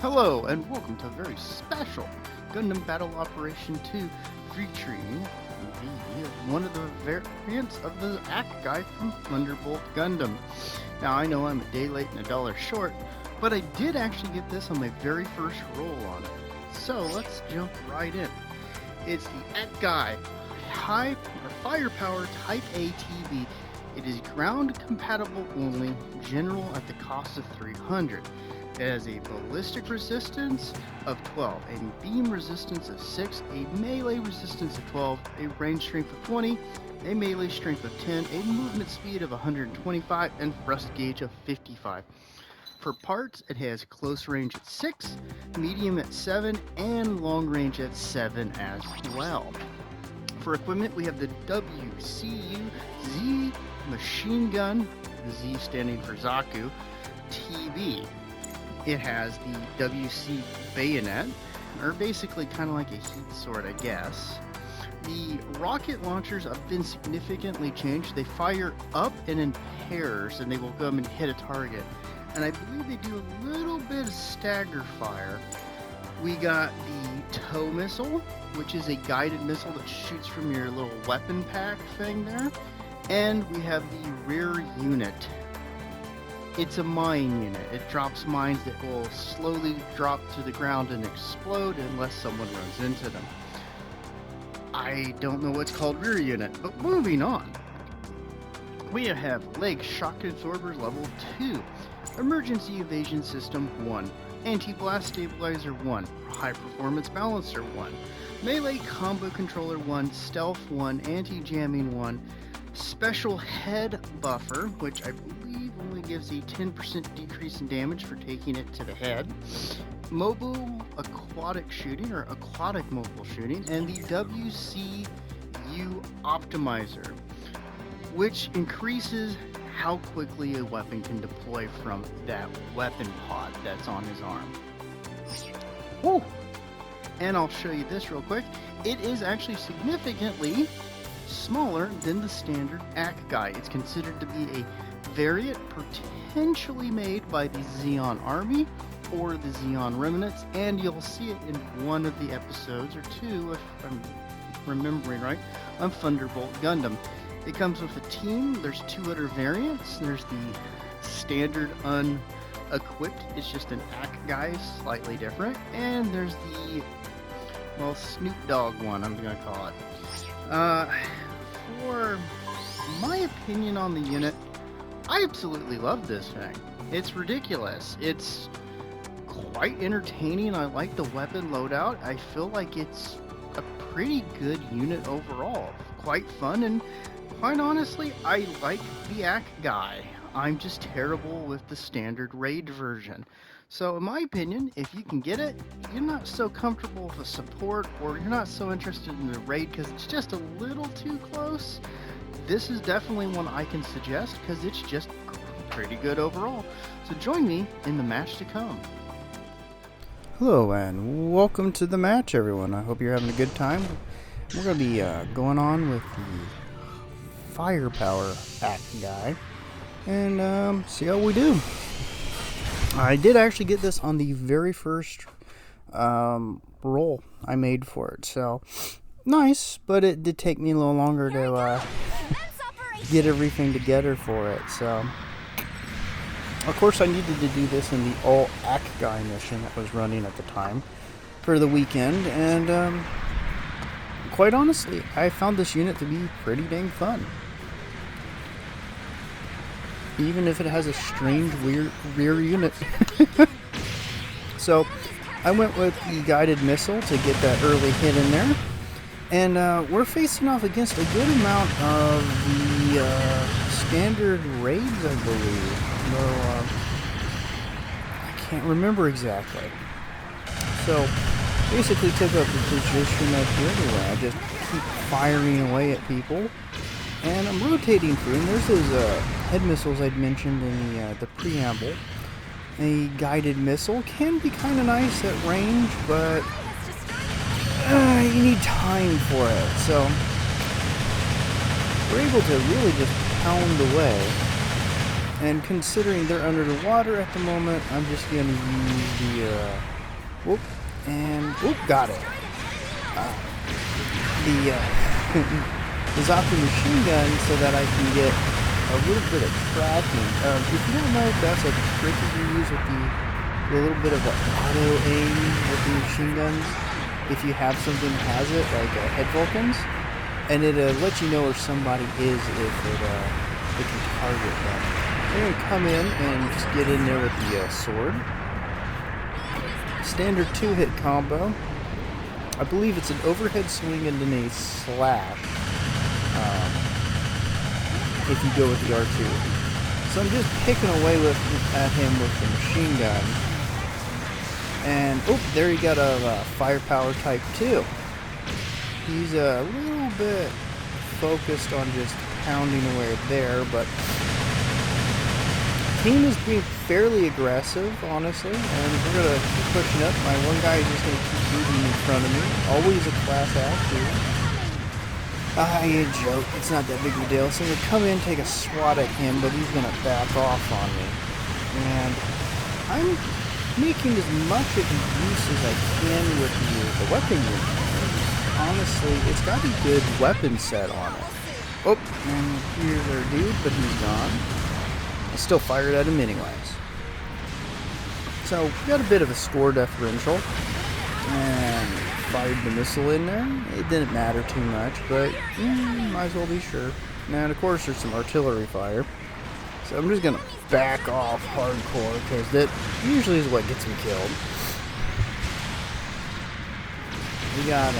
Hello, and welcome to a very special Gundam Battle Operation 2 featuring one of the variants of the Acguy from Thunderbolt Gundam. Now, I know I'm a day late and a dollar short, but I did actually get this on my very first roll on it. So, let's jump right in. It's the Acguy Firepower Type A TV. It is ground compatible only, general at the cost of 300. It has a ballistic resistance of 12, a beam resistance of 6, a melee resistance of 12, a range strength of 20, a melee strength of 10, a movement speed of 125, and thrust gauge of 55. For parts, it has close range at 6, medium at 7, and long range at 7 as well. For equipment, we have the WCU Z machine gun, the Z standing for Zaku, TB. It has the WC bayonet, or basically kind of like a heat sword, I guess. The rocket launchers have been significantly changed. They fire up and in pairs, and they will come and hit a target. And I believe they do a little bit of stagger fire. We got the tow missile, which is a guided missile that shoots from your little weapon pack thing there. And we have the rear unit. It's a mine unit. It drops mines that will slowly drop to the ground and explode unless someone runs into them. I don't know what's called rear unit, but moving on. We have leg shock absorbers level 2, emergency evasion system 1, anti-blast stabilizer 1, high performance balancer 1, melee combo controller 1, stealth 1, anti-jamming 1, special head buffer, which I believe only gives a 10% decrease in damage for taking it to the head, mobile aquatic shooting or aquatic mobile shooting, and the WCU optimizer, which increases how quickly a weapon can deploy from that weapon pod that's on his arm. Woo! And I'll show you this real quick. It is actually significantly smaller than the standard Acguy. It's considered to be a variant potentially made by the Zeon Army or the Zeon Remnants, and you'll see it in one of the episodes, or two if I'm remembering right, on Thunderbolt Gundam. It comes with a team. There's two other variants. There's the standard unequipped. It's just an Acguy, slightly different. And there's the, well, Snoop Dogg one, I'm going to call it. For my opinion on the unit, I absolutely love this thing. It's ridiculous. It's quite entertaining. I like the weapon loadout. I feel like it's a pretty good unit overall. Quite fun, and quite honestly, I like the Acguy. I'm just terrible with the standard raid version. So in my opinion, if you can get it, you're not so comfortable with the support, or you're not so interested in the raid because it's just a little too close, this is definitely one I can suggest because it's just pretty good overall. So join me in the match to come. Hello and welcome to the match, everyone. I hope you're having a good time. We're going to be going on with the Firepower Acguy and see how we do. I did actually get this on the very first roll I made for it, so nice, but it did take me a little longer to get everything together for it. So of course I needed to do this in the all Acguy mission that was running at the time for the weekend, and quite honestly, I found this unit to be pretty dang fun. Even if it has a strange rear unit. So I went with the guided missile to get that early hit in there. And we're facing off against a good amount of the standard raids, I believe. Though I can't remember exactly. So basically took up the position up here where I just keep firing away at people. And I'm rotating through, and there's those head missiles I'd mentioned in the preamble. A guided missile can be kind of nice at range, but you need time for it. So we're able to really just pound away And considering they're under the water at the moment, I'm just going to use the, whoop, and, whoop, got it. The Acguy machine gun so that I can get a little bit of tracking. If you don't know, that's a trick you can use with the little bit of auto aim with the machine guns. If you have something that has it, like head Vulcans, and it lets you know where somebody is if it can target them. You're going to come in and just get in there with the sword. Standard 2-hit combo. I believe it's an overhead swing and then a slash if you go with the R2. So I'm just picking away at him with the machine gun. And, oh, there you got a firepower type 2. He's a little bit focused on just pounding away there, but team is being fairly aggressive, honestly, and we're going to keep pushing up. My one guy is just going to keep moving in front of me. Always a class act, too. You joke. It's not that big of a deal. So I'm going to come in, take a swat at him, but he's going to back off on me. And I'm making as much of the use as I can with the weapon unit. Honestly, it's got a good weapon set on it. Oh, and here's our dude, but he's gone. I still fired at him anyways. So, we got a bit of a score differential. And fired the missile in there. It didn't matter too much, but might as well be sure. And of course, there's some artillery fire. So I'm just going to back off hardcore, because that usually is what gets me killed. We got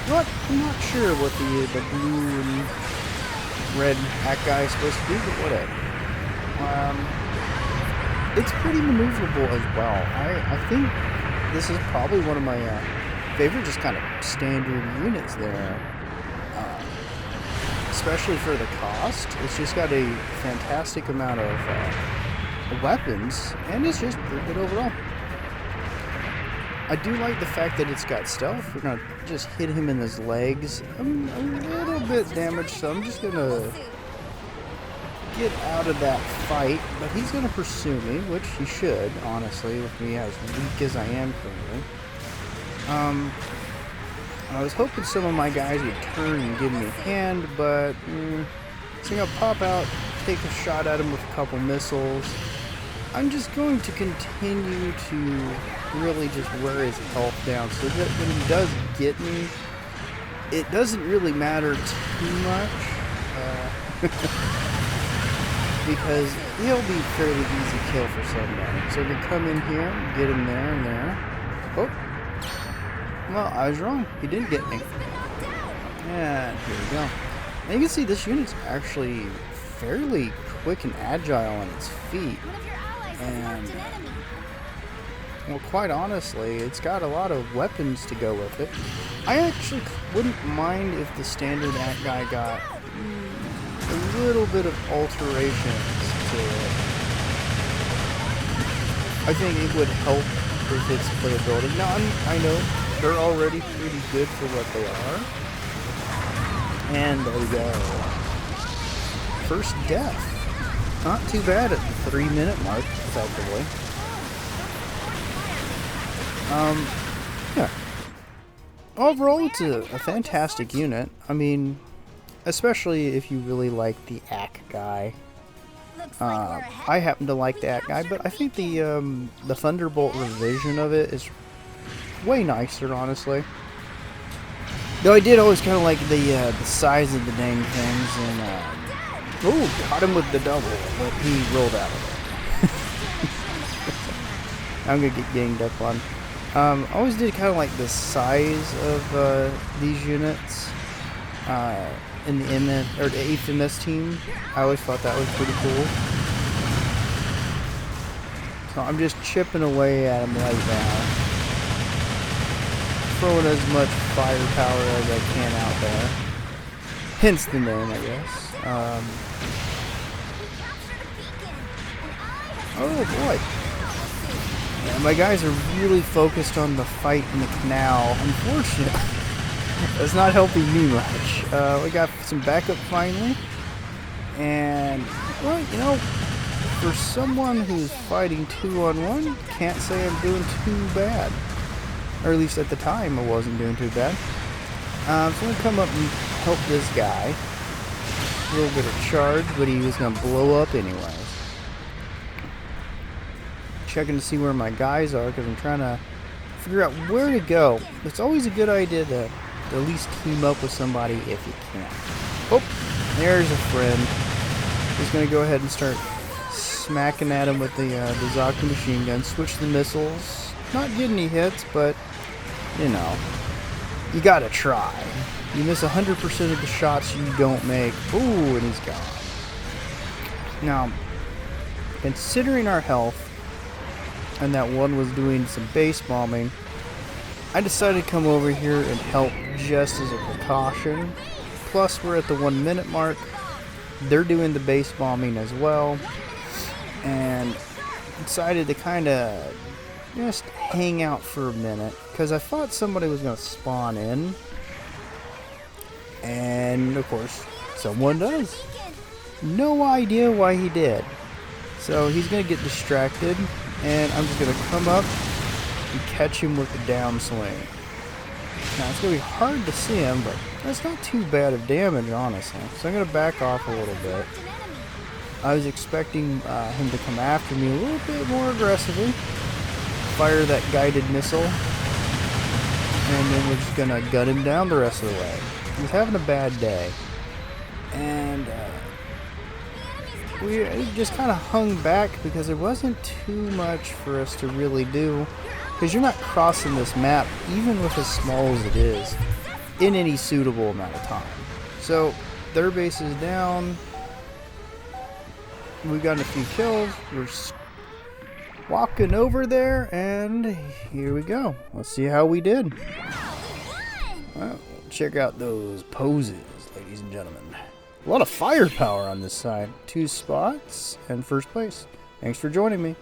what? I'm not sure what the blue and red Acguy is supposed to do, but whatever. It's pretty maneuverable as well. I think this is probably one of my favorite just kind of standard units there. Especially for the cost. It's just got a fantastic amount of weapons, and it's just pretty good overall. I do like the fact that it's got stealth. We're going to just hit him in his legs. I'm a little bit damaged, so I'm just going to get out of that fight, but he's going to pursue me, which he should, honestly, with me as weak as I am currently. I was hoping some of my guys would turn and give me a hand, but so I'll pop out, take a shot at him with a couple missiles. I'm just going to continue to really just wear his health down so that when he does get me, it doesn't really matter too much. Because he'll be fairly easy kill for somebody. So we come in here, get him there and there. Oh. Well, I was wrong. He didn't get me. And here we go. And you can see this unit's actually fairly quick and agile on its feet. And, well, quite honestly, it's got a lot of weapons to go with it. I actually wouldn't mind if the standard Acguy got a little bit of alterations to it. I think it would help with its playability. Now, I know they're already pretty good for what they are. And there we go. First death. Not too bad at the 3-minute mark, effectively. Yeah. Overall, it's a fantastic unit. I mean, especially if you really like the Acguy. I happen to like the Acguy, but I think the Thunderbolt revision of it is way nicer, honestly. Though I did always kind of like the size of the dang things, and oh, got him with the double, but he rolled out of it. I'm gonna get ganged up on. Always did kind of like the size of these units in the MS or the 8th MS team. I always thought that was pretty cool. So I'm just chipping away at him right now, throwing as much firepower as I can out there. Hence the name, I guess. Oh boy. Yeah, my guys are really focused on the fight in the canal. Unfortunately, that's not helping me much. We got some backup finally. And, well, you know, for someone who's fighting 2-on-1, can't say I'm doing too bad. Or at least at the time, I wasn't doing too bad. So I'm going to come up and help this guy. A little bit of charge, but he was going to blow up anyways. Checking to see where my guys are, because I'm trying to figure out where to go. It's always a good idea to at least team up with somebody if you can. Oh, there's a friend. He's going to go ahead and start smacking at him with the Acguy machine gun. Switch the missiles. Not getting any hits, but, you know, you got to try. You miss 100% of the shots you don't make. Ooh, and he's gone. Now, considering our health, and that one was doing some base bombing, I decided to come over here and help just as a precaution. Plus, we're at the 1 minute mark. They're doing the base bombing as well. And decided to kind of just hang out for a minute, because I thought somebody was going to spawn in. And, of course, someone does. No idea why he did. So he's going to get distracted. And I'm just going to come up and catch him with the downswing. Now, it's going to be hard to see him, but that's not too bad of damage, honestly. So I'm going to back off a little bit. I was expecting him to come after me a little bit more aggressively. Fire that guided missile. And then we're just going to gun him down the rest of the way. He's having a bad day. And we just kind of hung back because there wasn't too much for us to really do, because you're not crossing this map, even with as small as it is, in any suitable amount of time. So their base is down. We've gotten a few kills. We're walking over there, and here we go. Let's see how we did. Well, check out those poses, ladies and gentlemen. A lot of firepower on this side. 2 spots and first place. Thanks for joining me.